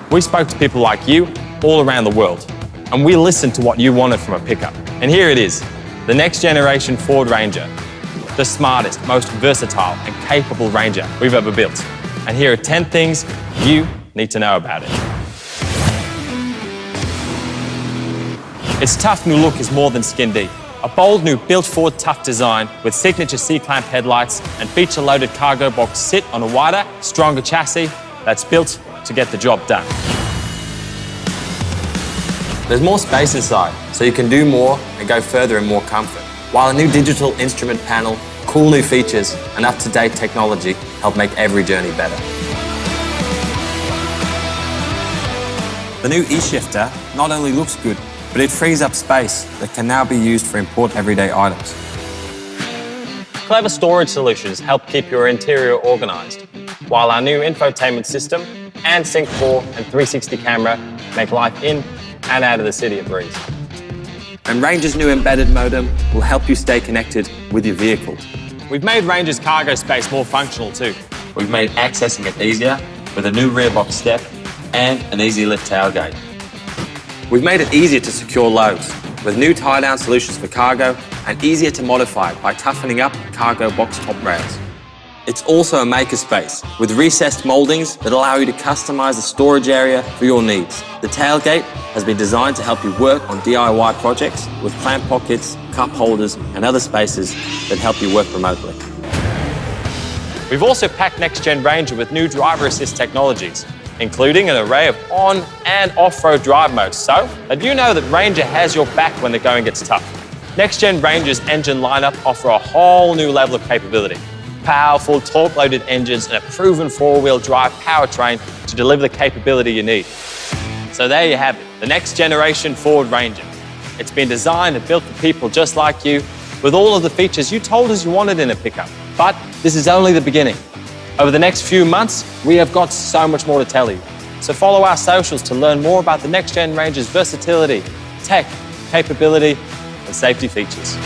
We spoke to people like you all around the world, and we listened to what you wanted from a pickup. And here it is, the next generation Ford Ranger, the smartest, most versatile and capable Ranger we've ever built. And here are 10 things you need to know about it. Its tough new look is more than skin deep. A bold new built Ford tough design with signature C-clamp headlights and feature-loaded cargo box sit on a wider, stronger chassis that's built to get the job done. There's more space inside, so you can do more and go further in more comfort. While a new digital instrument panel, cool new features and up-to-date technology help make every journey better. The new e-shifter not only looks good, but it frees up space that can now be used for important everyday items. Clever storage solutions help keep your interior organised, while our new infotainment system and Sync 4 and 360 camera make life in and out of the city a breeze. And Ranger's new embedded modem will help you stay connected with your vehicle. We've made Ranger's cargo space more functional too. We've made accessing it easier with a new rear box step and an easy lift tailgate. We've made it easier to secure loads with new tie-down solutions for cargo and easier to modify by toughening up cargo box top rails. It's also a makerspace with recessed mouldings that allow you to customise the storage area for your needs. The tailgate has been designed to help you work on DIY projects with clamp pockets, cup holders and other spaces that help you work remotely. We've also packed Next Gen Ranger with new driver assist technologies, including an array of on and off-road drive modes, so that you know that Ranger has your back when the going gets tough. Next Gen Ranger's engine lineup offer a whole new level of capability. Powerful, torque-loaded engines and a proven four-wheel drive powertrain to deliver the capability you need. So there you have it, the next generation Ford Ranger. It's been designed and built for people just like you, with all of the features you told us you wanted in a pickup. But this is only the beginning. Over the next few months, we have got so much more to tell you. So follow our socials to learn more about the Next Gen Ranger's versatility, tech, capability, and safety features.